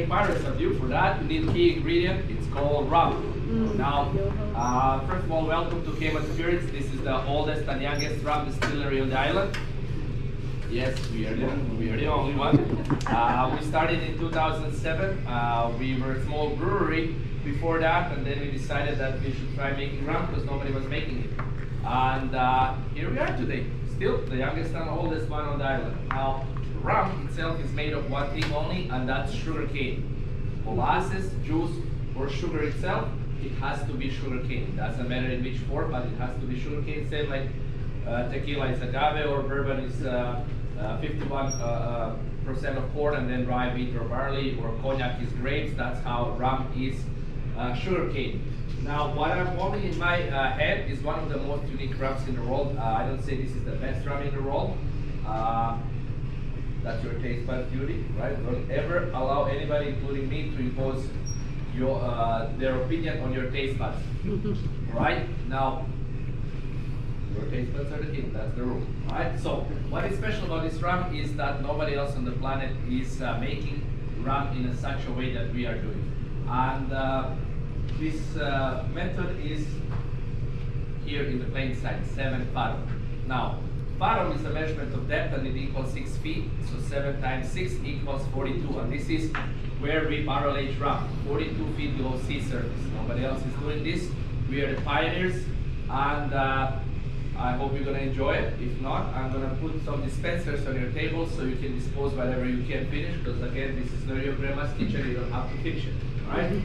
make barrels of you. For that, you need key ingredient. It's called rum. Now, first of all, welcome to Cayman Spirits. This is the oldest and youngest rum distillery on the island. Yes, we are the only one. We started in 2007. We were a small brewery before that, and then we decided that we should try making rum because nobody was making it. And here we are today, still the youngest and oldest one on the island. Now, rum itself is made of one thing only, and that's sugar cane. Molasses, juice, or sugar itself, it has to be sugar cane. It doesn't matter in which form, but it has to be sugar cane. Same like tequila is agave, or bourbon is 51% of corn and then rye, wheat, or barley, or cognac is grapes. That's how rum is sugar cane. Now, what I'm holding in my head is one of the most unique rums in the world. I don't say this is the best rum in the world. That's your taste bud duty, right? Don't ever allow anybody, including me, to impose their opinion on your taste buds. Right? Now, your taste buds are the king, that's the rule. Right? So, what is special about this rum is that nobody else on the planet is making rum in such a way that we are doing. And this method is here in the plain sight, 7 fathom. Now, fathom is a measurement of depth, and it equals 6 feet. So 7 times 6 equals 42. And this is where we barrel age rum, 42 feet below sea surface. Nobody else is doing this. We are the pioneers, and I hope you're going to enjoy it. If not, I'm going to put some dispensers on your table so you can dispose whatever you can finish, because again, this is not your grandma's kitchen. You don't have to finish it. All right?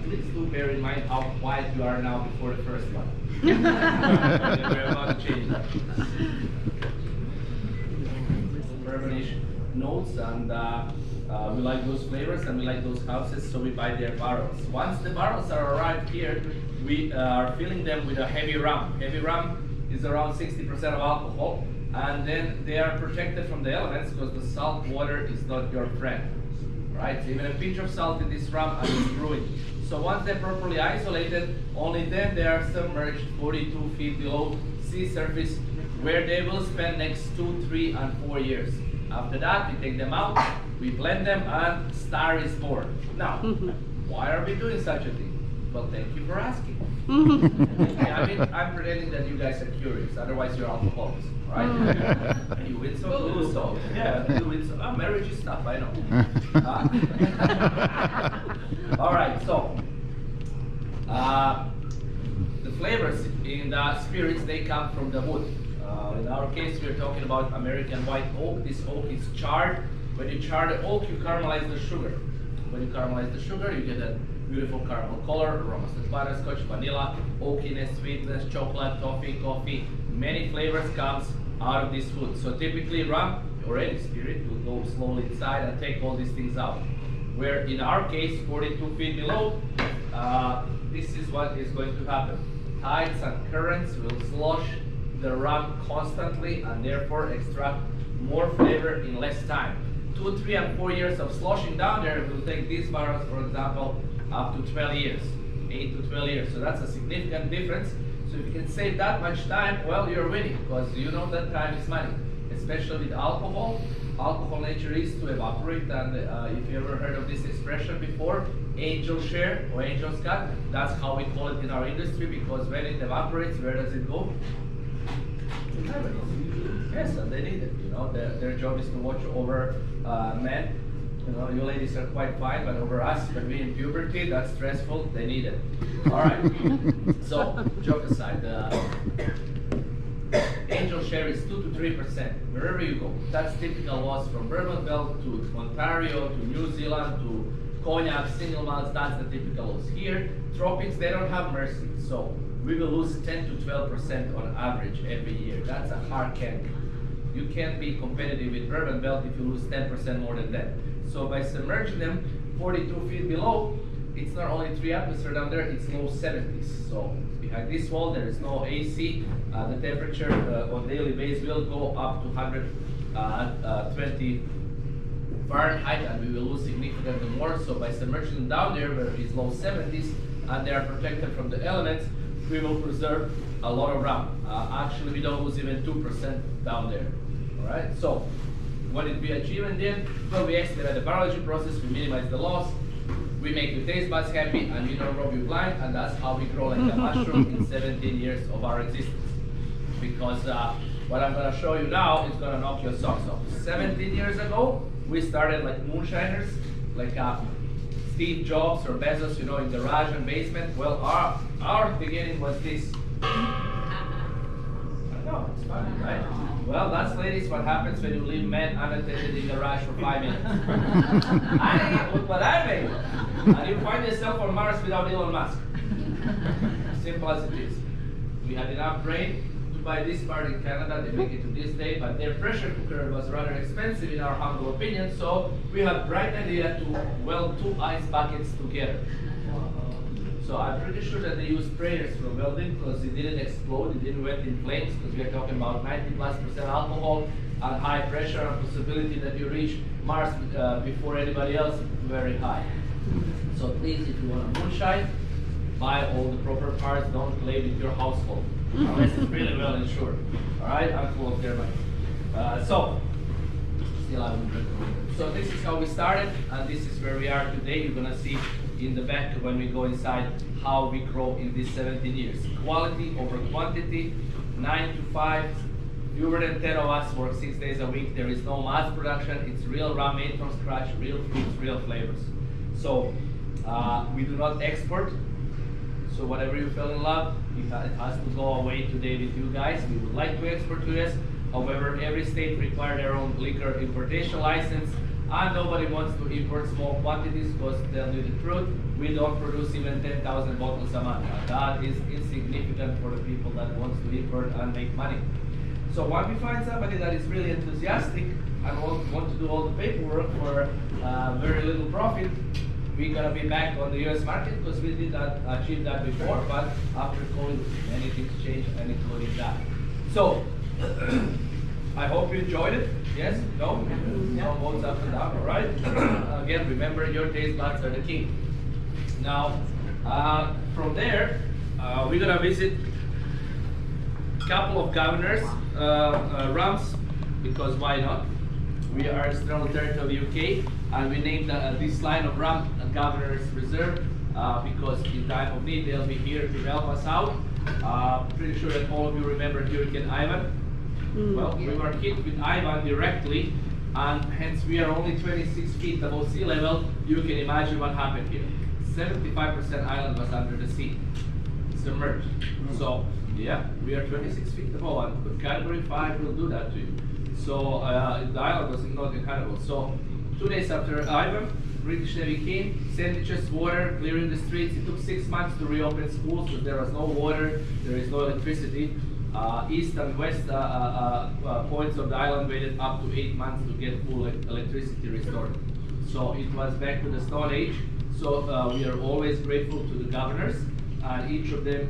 Please do bear in mind how quiet you are now before the first one. We're about to change that. Bourbonish notes, and we like those flavors and we like those houses, so we buy their barrels. Once the barrels are arrived here, we are filling them with a heavy rum. Heavy rum is around 60% of alcohol, and then they are protected from the elements because the salt water is not your friend. Right? So even a pinch of salt in this rum and it's ruined. So once they're properly isolated, only then they are submerged 42 feet below sea surface, where they will spend next 2, 3, and 4 years. After that, we take them out, we blend them, and star is born. Now, why are we doing such a thing? Well, thank you for asking. I mean, I'm pretending that you guys are curious, otherwise you're alcoholics, right? You win some, lose some. Yeah, you win some. Marriage is tough, I know. All right, so the flavors in the spirits, they come from the wood. In our case, we're talking about American white oak. This oak is charred. When you char the oak, you caramelize the sugar. When you caramelize the sugar, you get a beautiful caramel color, roasted butterscotch, vanilla, oakiness, sweetness, chocolate, toffee, coffee. Many flavors comes out of this wood. So typically rum or any spirit will go slowly inside and take all these things out. Where in our case, 42 feet below, this is what is going to happen. Tides and currents will slosh the rum constantly and therefore extract more flavor in less time. 2, 3, and 4 years of sloshing down there will take these barrels, for example, up to 12 years, 8 to 12 years. So that's a significant difference. So if you can save that much time, well, you're winning, because you know that time is money, especially with alcohol. Alcohol nature is to evaporate, and if you ever heard of this expression before, angel share or angel's cut, that's how we call it in our industry, because when it evaporates, where does it go? To heaven. Yes, and they need it. You know, their job is to watch over men. You know, you ladies are quite fine, but over us, when we're in puberty, that's stressful. They need it. All right. So, joke aside, angel share is 2 to 3% wherever you go. That's typical laws from Bourbon Belt to Ontario to New Zealand to cognac, single malts. That's the typical laws. Here, tropics, they don't have mercy. So we will lose 10 to 12% on average every year. That's a hard candy. You can't be competitive with Bourbon Belt if you lose 10% more than that. So by submerging them 42 feet below, it's not only 3 atmosphere down there, it's low 70s. So behind this wall, there is no AC. The temperature on daily basis will go up to 120 Fahrenheit, and we will lose significantly more. So by submerging them down there, where it's low 70s, and they are protected from the elements, we will preserve a lot of rum. Actually, we don't lose even 2% down there. All right. So what did we achieve in the end? Well, we expedite the barrelaging process, we minimize the loss, we make your taste buds happy, and we don't rob you blind, and that's how we grow like a mushroom in 17 years of our existence. Because what I'm going to show you now is going to knock your socks off. 17 years ago, we started like moonshiners, like Steve Jobs or Bezos, you know, in the garage and basement. Well, our beginning was this. I know, it's funny, right? Well, that's, ladies, what happens when you leave men unattended in the garage for 5 minutes. Look what I made. And you find yourself on Mars without Elon Musk. Simple as it is. We had enough brain to buy this part in Canada. They make it to this day, but their pressure cooker was rather expensive in our humble opinion, so we had bright idea to weld 2 ice buckets together. So I'm pretty sure that they used sprayers for welding because it didn't explode, it didn't went in flames, because we are talking about 90+% alcohol and high pressure and possibility that you reach Mars before anybody else, very high. So please, if you want to moonshine, buy all the proper parts, don't play with your household, unless it's really well insured. Alright, I'm full of thermite. Still I wouldn't recommend it. So this is how we started, and this is where we are today. You're gonna see in the back when we go inside how we grow in these 17 years. Quality over quantity, 9 to 5. Fewer than 10 of us work 6 days a week. There is no mass production. It's real rum made from scratch, real fruits, real flavors. So we do not export. So whatever you fell in love, it has to go away today with you guys. We would like to export to US. However, every state requires their own liquor importation license, and nobody wants to import small quantities because, tell you the truth, we don't produce even 10,000 bottles a month. That is insignificant for the people that wants to import and make money. So once we find somebody that is really enthusiastic and want to do all the paperwork for very little profit, we're gonna be back on the US market because we did not achieve that before, but after COVID, many things changed and including that. So, I hope you enjoyed it. Yes? No? No votes up and down, alright? Again, remember your taste buds are the king. Now, from there, we're gonna visit a couple of governors, rums, because why not? We are external territory of UK, and we named this line of rum Governor's Reserve because in time of need they'll be here to help us out. Pretty sure that all of you remember Hurricane Ivan. Well, we were hit with Ivan directly, and hence we are only 26 feet above sea level. You can imagine what happened here. 75% island was under the sea, submerged. So yeah, we are 26 feet above, and Category 5 will do that to you. So the island was not incredible. So 2 days after Ivan, British Navy came, sandwiches, water, clearing the streets. It took 6 months to reopen schools because there was no water, there is no electricity. East and west points of the island waited up to 8 months to get full electricity restored. So it was back to the Stone Age. So we are always grateful to the governors, and each of them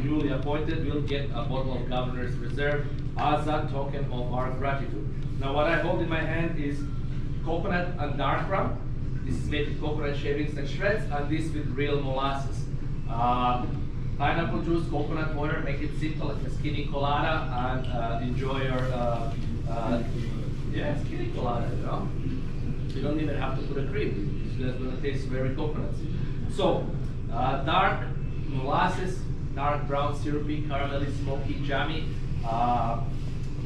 newly appointed will get a bottle of Governor's Reserve as a token of our gratitude. Now what I hold in my hand is coconut and dark rum. This is made with coconut shavings and shreds, and this with real molasses. Pineapple juice, coconut water, make it simple like a skinny colada, and enjoy your skinny colada, you know. You don't even have to put a cream. It's just gonna taste very coconutty. So, dark molasses, dark brown, syrupy, caramelly, smoky, jammy,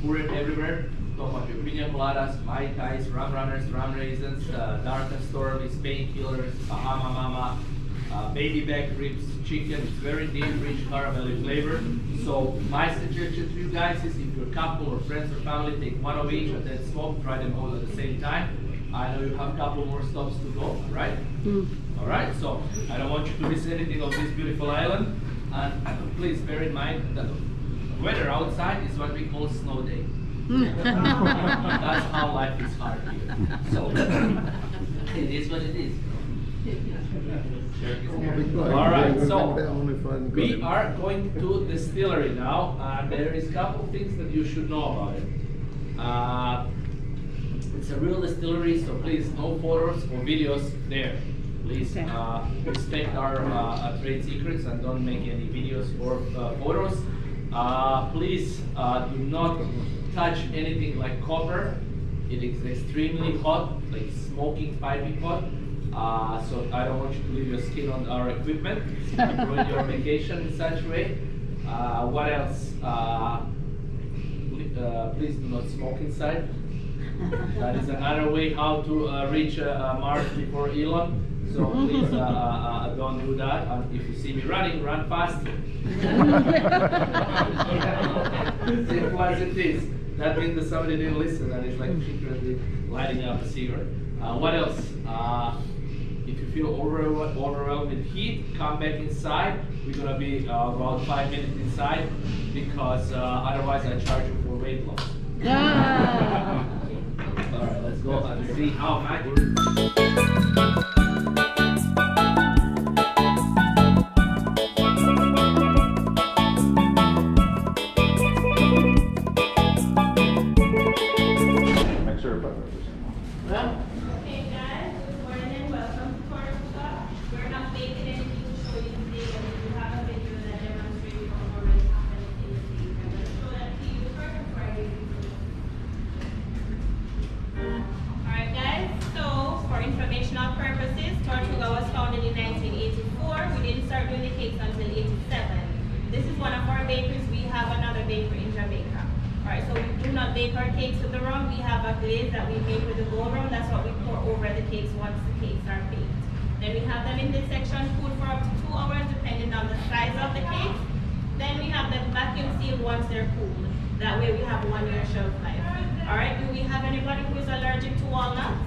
pour it everywhere. Talk about your pina coladas, mai tais, rum runners, rum raisins, dark and stormy, painkillers, Bahama Mama, baby back ribs, chicken. It's very deep, rich caramelly flavor. So my suggestion to you guys is if you're a couple or friends or family, take one of each and then smoke, try them all at the same time. I know you have a couple more stops to go, right? Alright, so I don't want you to miss anything of this beautiful island. And please bear in mind that the weather outside is what we call snow day. That's how life is hard here. So it is what it is. Alright, so we are going to distillery now, and there is a couple of things that you should know about it. It's a real distillery, so please no photos or videos there. Please respect our trade secrets and don't make any videos or photos. Please do not touch anything like copper, It is extremely hot, like smoking, piping hot. So I don't want you to leave your skin on our equipment, ruin your vacation in such a way. What else? Please do not smoke inside. That is another way how to reach Mars before Elon. So please don't do that. And if you see me running, run fast. Simple as it is. That means that somebody didn't listen and it's like secretly lighting up a cigarette. What else? If you feel overwhelmed with heat, come back inside. We're gonna be about 5 minutes inside because otherwise I charge you for weight loss. All right, let's go and see how much. Okay guys, good morning and welcome to Tortuga. We're not making anything to show you today, but we do have a video that demonstrates what already happened in the day. I'm going to show that to you first before I give you the Alright guys, so for informational purposes, Tortuga was founded in 1984. We didn't start doing the cakes until 87. This is one of our bakeries. We have another bakery in Jamaica. Alright, so we do not bake our cakes with the rum. We have a glaze that we make with the gold rum. That's what we pour over the cakes once the cakes are baked. Then we have them in this section, cooled for up to 2 hours depending on the size of the cake. Then we have them vacuum sealed once they're cooled. That way we have 1 year shelf life. Alright, do we have anybody who is allergic to walnuts?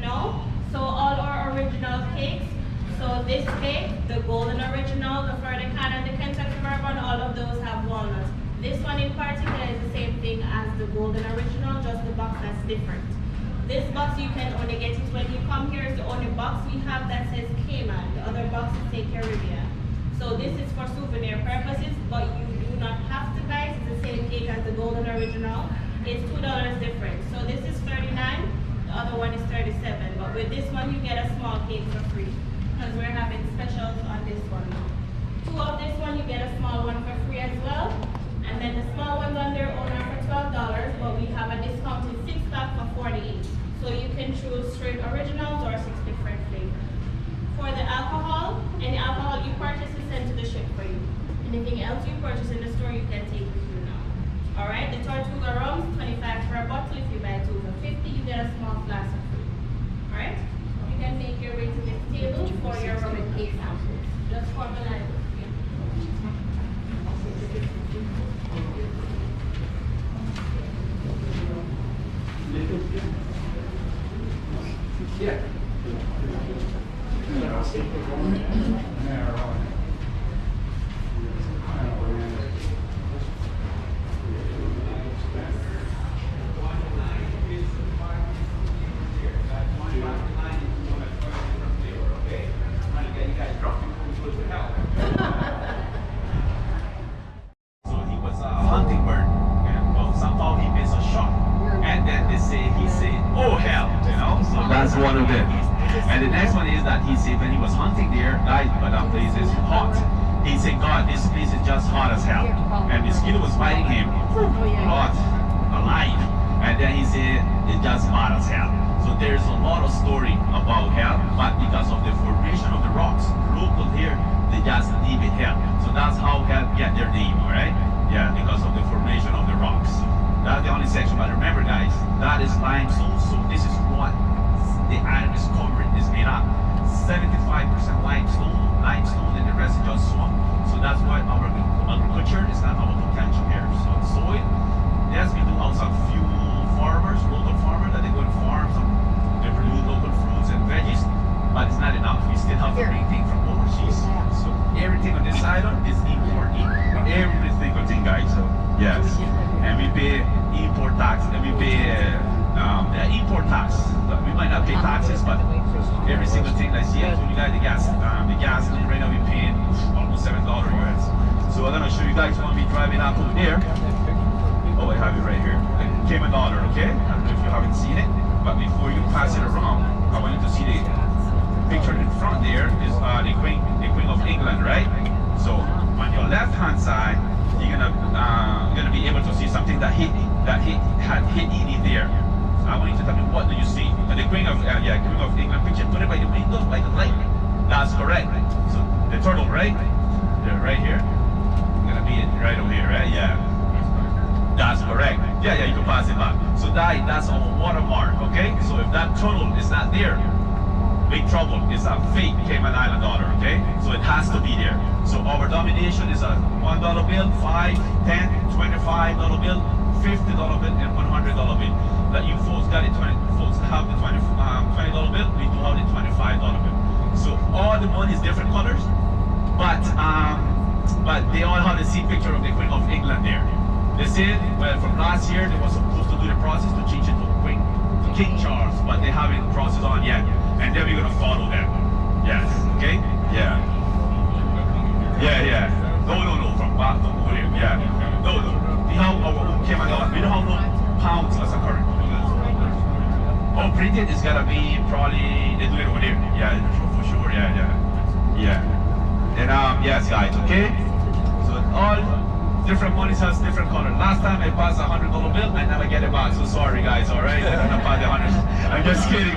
No? So all our original cakes, so this cake, the golden original, the Florida Can and the Kentucky bourbon, all of those have walnuts. This one in particular is the same thing as the golden original, just the box that's different. This box you can only get it when you come here. It's the only box we have that says Cayman. The other box is say Caribbean. So this is for souvenir purposes, but you do not have to buy it. It's the same cake as the golden original. It's $2 different. So this is $39, the other one is $37. But with this one you get a small cake for free because we're having specials on this one. 2 of this one you get a small one for free as well. And then the small ones on their own are for $12, but we have a discounted 6-pack for $48. So you can choose straight originals or 6 different flavors. For the alcohol, any alcohol you purchase is sent to the ship for you. Anything else you purchase in the store you can take with you now. Alright, the Tortuga Rum, 25 per bottle. If you buy 2 for 50, you get a small glass of free. Alright, you can make your way to this table for your rum and cake samples. Just formalize it. Yeah. That's one of it. And the next one is that he said when he was hunting there, guys, but that place is hot. He said, God, this place is just hot as hell. And the mosquito was biting him, hot, alive. And then he said, it's just hot as hell. So there's a lot of story about hell, but because of the formation of the rocks, local here, they just leave it hell. So that's how hell get their name, alright? Yeah, because of the formation of the rocks. That's the only section, but remember guys, that is limestone, so this is what the island is covered, is made up. 75% limestone, and the rest is just swamp. So that's why our agriculture is not our potential here. So soil, yes, we do have some few farmers, local farmers, that they go to farms, they produce local fruits and veggies, but it's not enough. We still have to bring things from overseas. So everything on this island is imported. Every single thing, guys. So yes, and we pay import tax, and we pay import tax. We might not pay taxes, but every single thing I see, I told you guys the gasoline right now we're paying almost $7 US. So I'm gonna show you guys when we driving up over there. Oh, I have it right here. Cayman dollar, okay? I don't know if you haven't seen it, but before you pass it around, I want you to see the picture in front there is the Queen of England, right? So on your left hand side, you're gonna be able to see something that had hit in there. I want you to tell me, what do you see? The Queen of England picture, put it by the window, by the light. That's correct. So the turtle, right? They're right here. Gonna be right over here, right? Yeah. That's correct. Yeah, you can pass it back. So that's our watermark, okay? So if that turtle is not there, big trouble. It's a fake Cayman Island dollar, okay? So it has to be there. So our domination is a $1 bill, $5, $10, $25 bill, $50 bill, and $100 bill. That you folks got it. Folks have the $20 bill. We do have the $25 bill. So all the money is different colors, but they all have the same picture of the Queen of England there. They said, well, from last year they were supposed to do the process to change it to King Charles, but they haven't processed on yet, and then we're gonna follow them. Yes, okay, yeah. No, from over here. Yeah, no. We have our own Cayman Islands. We don't have no pounds as a current. Oh, printed is gonna be probably they do it over there. Yeah, for sure. Yeah. And yes, guys. Okay. So all different monies has different color. Last time I passed a $100 bill, I never get it back. So sorry, guys. All right, I'm gonna pass the 100. I'm just kidding.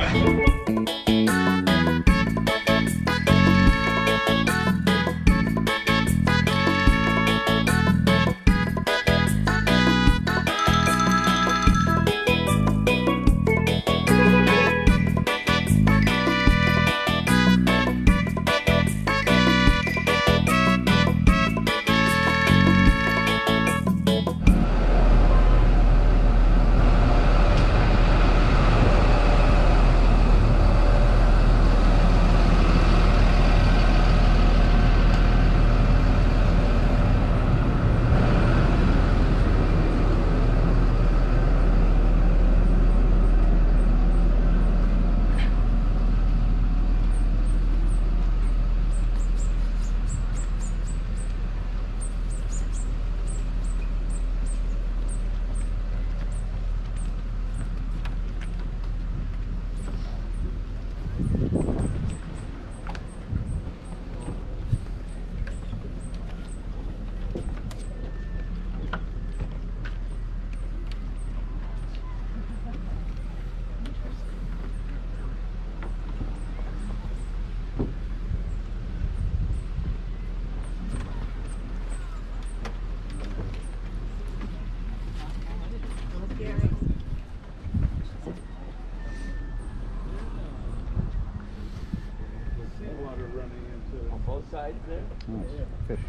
Both sides there? Nice. Fish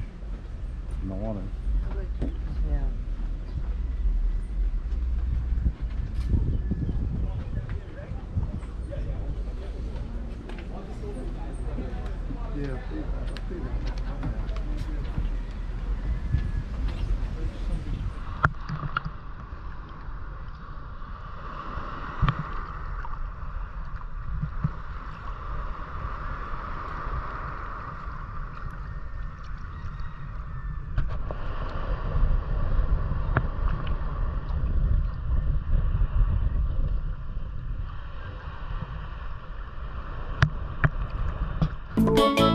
in the water. Yeah. Yeah.